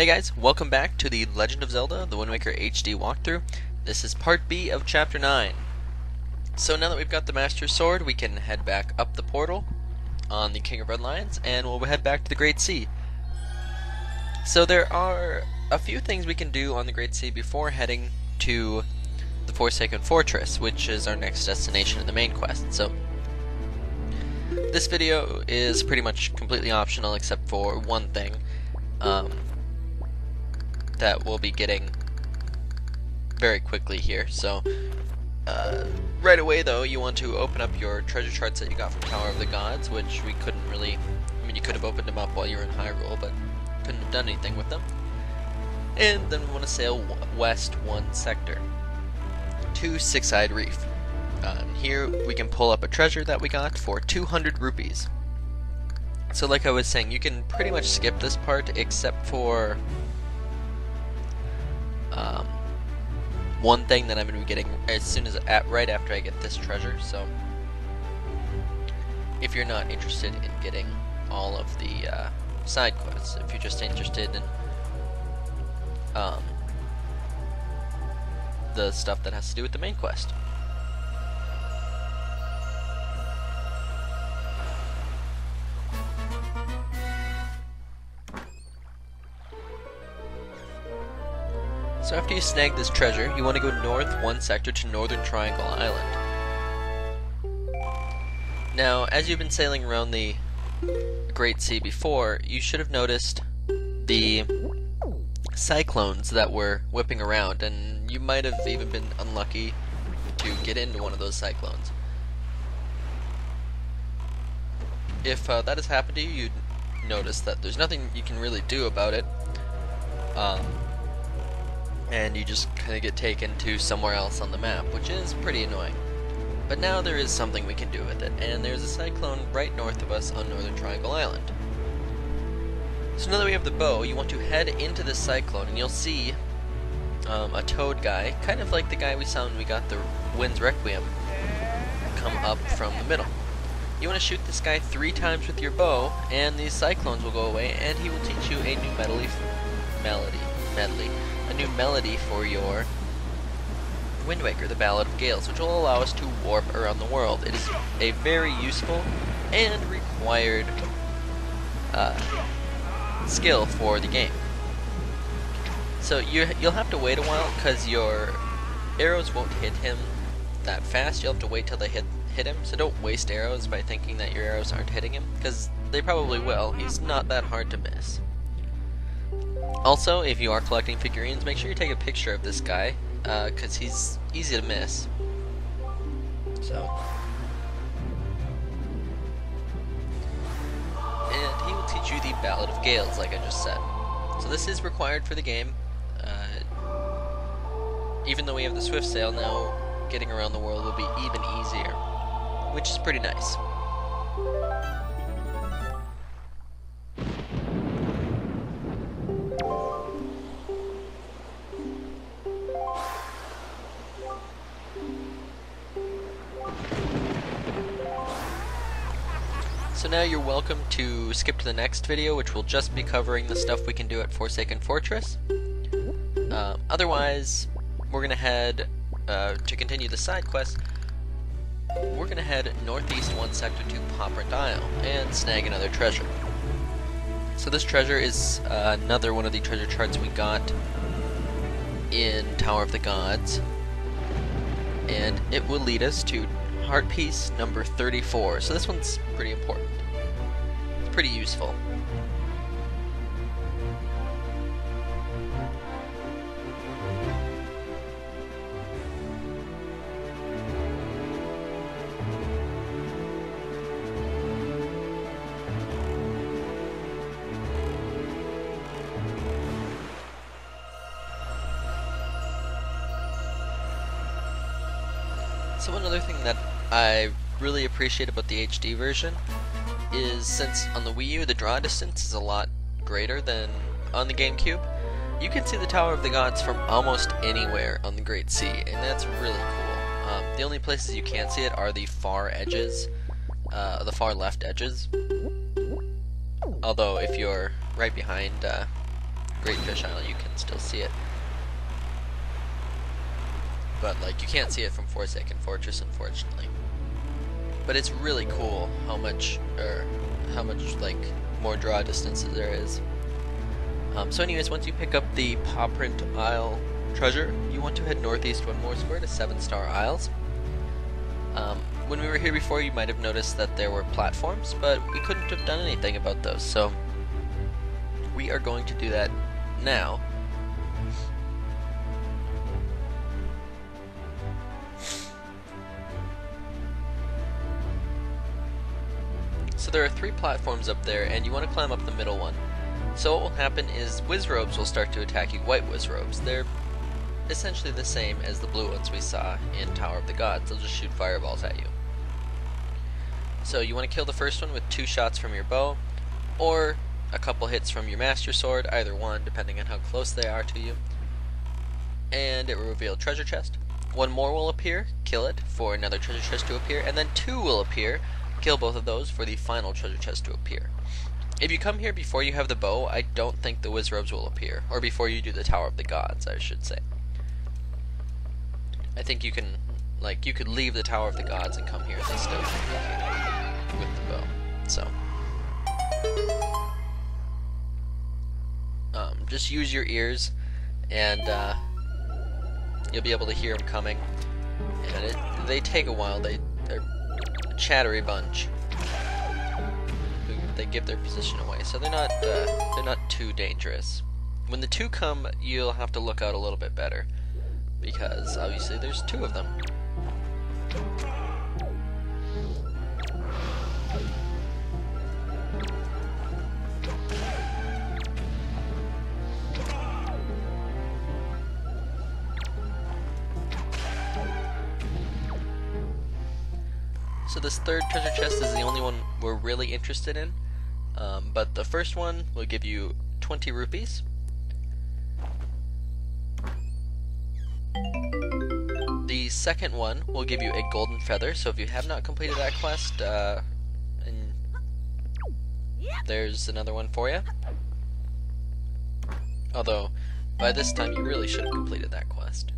Hey guys, welcome back to the Legend of Zelda, the Wind Waker HD walkthrough. This is part B of Chapter 9. So now that we've got the Master Sword, we can head back up the portal on the King of Red Lions, and we'll head back to the Great Sea. So there are a few things we can do on the Great Sea before heading to the Forsaken Fortress, which is our next destination in the main quest. So this video is pretty much completely optional except for one thing. That we'll be getting very quickly here. So right away though, you want to open up your treasure charts that you got from Tower of the Gods, which we couldn't really, you could have opened them up while you were in Hyrule, but couldn't have done anything with them. And then we want to sail west one sector to Six-Eyed Reef. Here we can pull up a treasure that we got for 200 rupees. So like I was saying, you can pretty much skip this part except for one thing that I'm going to be getting as soon as right after I get this treasure. So if you're not interested in getting all of the side quests, if you're just interested in the stuff that has to do with the main quest. So after you snag this treasure, you want to go north one sector to Northern Triangle Island. Now, as you've been sailing around the Great Sea before, you should have noticed the cyclones that were whipping around, and you might have even been unlucky to get into one of those cyclones. If that has happened to you, you'd notice that there's nothing you can really do about it. And you just kind of get taken to somewhere else on the map, which is pretty annoying. But now there is something we can do with it, and there's a cyclone right north of us on Northern Triangle Island. So now that we have the bow, you want to head into this cyclone, and you'll see a toad guy, kind of like the guy we saw when we got the Wind's Requiem, come up from the middle. You want to shoot this guy 3 times with your bow, and these cyclones will go away, and he will teach you a new melody for your Wind Waker, the Ballad of Gales, which will allow us to warp around the world. It is a very useful and required skill for the game. So you'll have to wait a while because your arrows won't hit him that fast. You'll have to wait till they hit him, so don't waste arrows by thinking that your arrows aren't hitting him, because they probably will. He's not that hard to miss. Also, if you are collecting figurines, make sure you take a picture of this guy, because he's easy to miss. So, and he will teach you the Ballad of Gales, like I just said. So this is required for the game. Even though we have the Swift Sail now, getting around the world will be even easier, which is pretty nice. So now you're welcome to skip to the next video, which will just be covering the stuff we can do at Forsaken Fortress. Otherwise, we're going to head, to continue the side quest, we're going to head northeast one sector to Popprint Isle and snag another treasure. So this treasure is another one of the treasure charts we got in Tower of the Gods, and it will lead us to Heart Piece number 34. So this one's pretty important. It's pretty useful. So one other thing that I really appreciate about the HD version is, since on the Wii U the draw distance is a lot greater than on the GameCube, you can see the Tower of the Gods from almost anywhere on the Great Sea, and that's really cool. The only places you can't see it are the far edges, the far left edges. Although if you're right behind Great Fish Isle, you can still see it. But like, you can't see it from Forsaken Fortress, unfortunately. But it's really cool how much like more draw distances there is. So anyways, once you pick up the Paw Print Isle treasure, you want to head northeast one more square to 7-star Isles. When we were here before, you might have noticed that there were platforms, but we couldn't have done anything about those, so we are going to do that now. So there are 3 platforms up there, and you want to climb up the middle one. So what will happen is Wizrobes will start to attack you. White Wizrobes. They're essentially the same as the blue ones we saw in Tower of the Gods. They'll just shoot fireballs at you. So you want to kill the first one with 2 shots from your bow, or a couple hits from your Master Sword, either one, depending on how close they are to you. And it will reveal a treasure chest. 1 more will appear, kill it for another treasure chest to appear, and then 2 will appear, kill both of those for the final treasure chest to appear. If you come here before you have the bow, I don't think the Wizrobes will appear, or before you do the Tower of the Gods, I should say. I think you can, like, you could leave the Tower of the Gods and come here and they still with the bow. So just use your ears, and you'll be able to hear them coming. And they take a while. They're a chattery bunch. They give their position away, so they're not too dangerous. When the 2 come, you'll have to look out a little bit better, because obviously there's 2 of them. So this 3rd treasure chest is the only one we're really interested in, but the first one will give you 20 rupees. The second one will give you a golden feather, so if you have not completed that quest, and there's another one for you. Although, by this time you really should have completed that quest.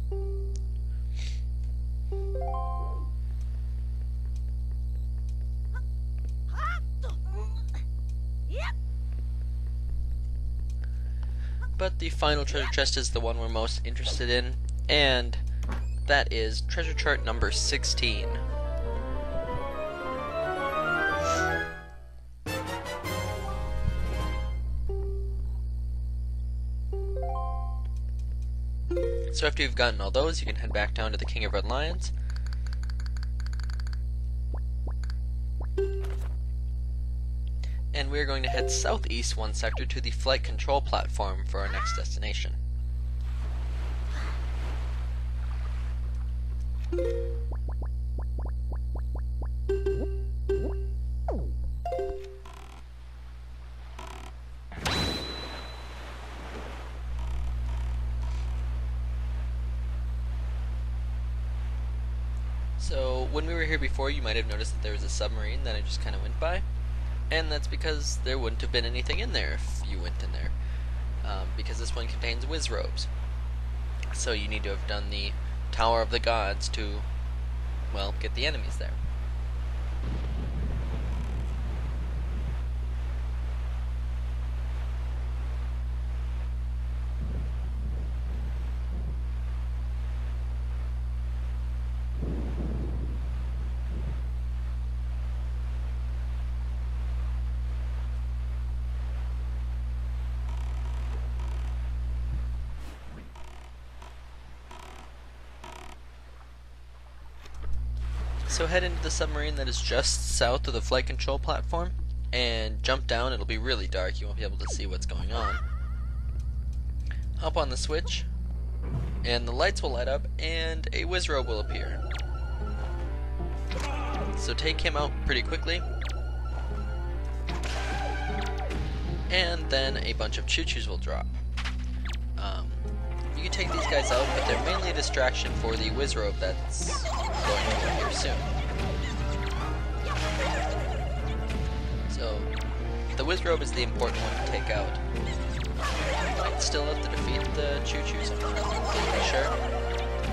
But the final treasure chest is the one we're most interested in, and that is treasure chart number 16. So after you've gotten all those, you can head back down to the King of Red Lions. And we're going to head southeast 1 sector to the flight control platform for our next destination. So when we were here before, you might have noticed that there was a submarine that I just kind of went by. And that's because there wouldn't have been anything in there if you went in there. Because this one contains Wizrobes. So you need to have done the Tower of the Gods to, well, get the enemies there. So head into the submarine that is just south of the flight control platform, and jump down. It'll be really dark, you won't be able to see what's going on. Hop on the switch, and the lights will light up, and a Wizrobe will appear. So take him out pretty quickly, and then a bunch of choo-choos will drop. You can take these guys out, but they're mainly a distraction for the Wizrobe that's going to appear soon. So, the Wizrobe is the important one to take out. still have to defeat the choo-choos, I'm not completely sure.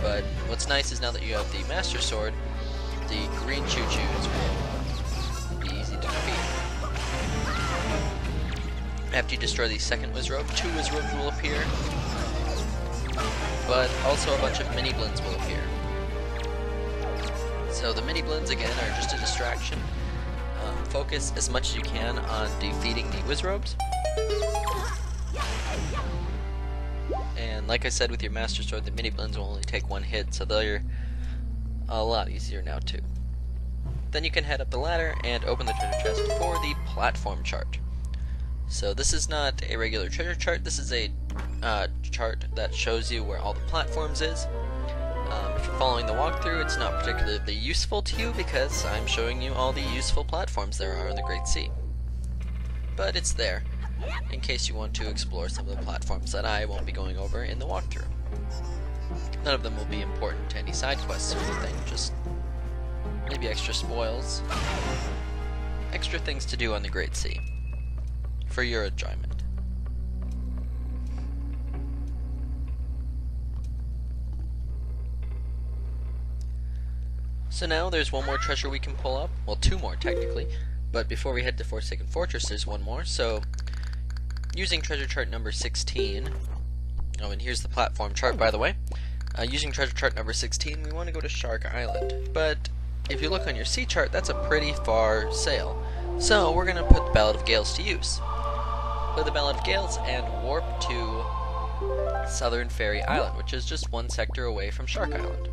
But what's nice is now that you have the Master Sword, the green choo-choos will be easy to defeat. After you destroy the second Wizrobe, 2 Wizrobes will appear, but also a bunch of mini blends will appear. So the mini blends again are just a distraction. Focus as much as you can on defeating the Wizrobes. And like I said with your Master Sword, the mini blends will only take 1 hit, so they're a lot easier now too. Then you can head up the ladder and open the treasure chest for the platform chart. So this is not a regular treasure chart, this is a chart that shows you where all the platforms is. If you're following the walkthrough, it's not particularly useful to you because I'm showing you all the useful platforms there are in the Great Sea. But it's there, in case you want to explore some of the platforms that I won't be going over in the walkthrough. None of them will be important to any side quests or anything, just maybe extra spoils, extra things to do on the Great Sea, for your enjoyment. So now there's one more treasure we can pull up, well 2 more technically, but before we head to Forsaken Fortress there's one more, so using treasure chart number 16, oh and here's the platform chart by the way, using treasure chart number 16 we want to go to Shark Island, but if you look on your sea chart that's a pretty far sail, so we're going to put the Ballad of Gales to use. Play the Ballad of Gales and warp to Southern Fairy Island, which is just 1 sector away from Shark Island.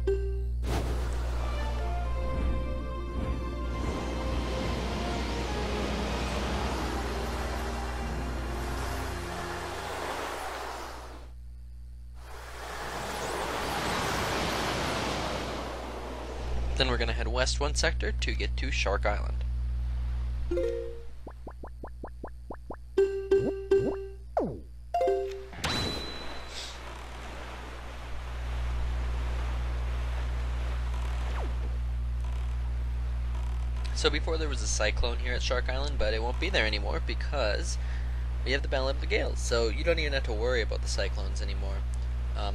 Then we're going to head west 1 sector to get to Shark Island. So before there was a cyclone here at Shark Island, but it won't be there anymore because we have the Ballad of the Gales, so you don't even have to worry about the cyclones anymore.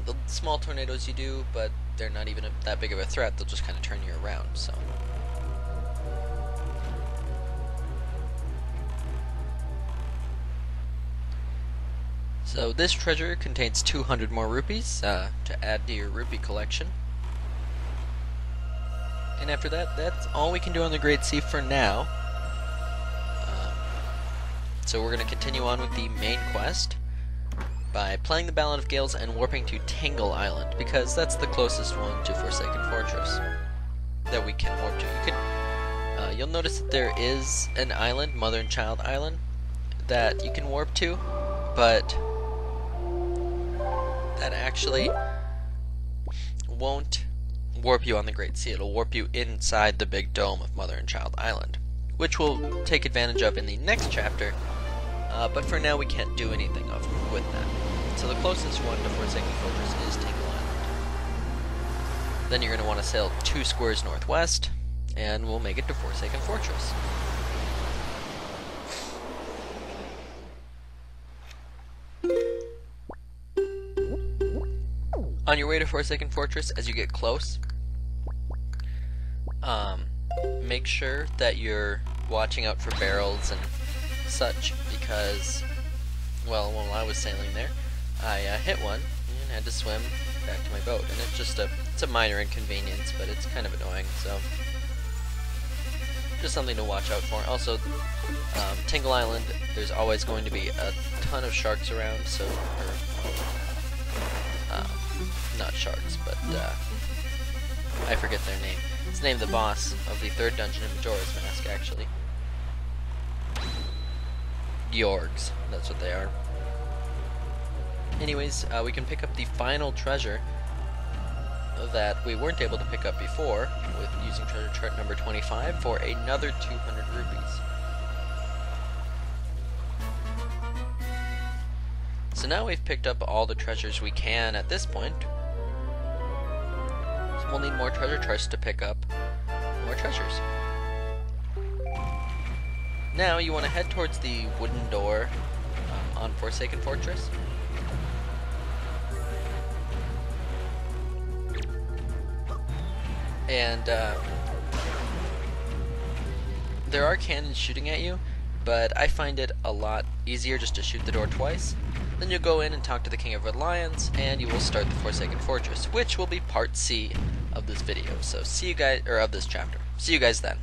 The small tornadoes you do, but they're not even that big of a threat, they'll just kind of turn you around, so. So this treasure contains 200 more rupees to add to your rupee collection. And after that, that's all we can do on the Great Sea for now. So we're going to continue on with the main quest by playing the Ballad of Gales and warping to Tangle Island, because that's the closest one to Forsaken Fortress that we can warp to. You'll notice that there is an island, Mother and Child Island, that you can warp to, but that actually won't warp you on the Great Sea. It'll warp you inside the big dome of Mother and Child Island, which we'll take advantage of in the next chapter, but for now we can't do anything with that. So the closest one to Forsaken Fortress is Tangle Island. Then you're going to want to sail 2 squares northwest, and we'll make it to Forsaken Fortress. On your way to Forsaken Fortress, as you get close, make sure that you're watching out for barrels and such, because, well, while I was sailing there, I hit one and had to swim back to my boat, and it's a minor inconvenience, but it's kind of annoying, so just something to watch out for. Also, Tangle Island, there's always going to be a ton of sharks around, so, not sharks, but I forget their name. It's named the boss of the 3rd dungeon in Majora's Mask, actually. Yorgs, that's what they are. Anyways, we can pick up the final treasure that we weren't able to pick up before with using treasure chart number 25 for another 200 rupees. So now we've picked up all the treasures we can at this point. So we'll need more treasure charts to pick up more treasures. Now you want to head towards the wooden door on Forsaken Fortress. and there are cannons shooting at you, but I find it a lot easier just to shoot the door twice. Then you'll go in and talk to the King of Red Lions, and you will start the Forsaken Fortress, which will be part C of this video. So see you guys, or of this chapter. See you guys then.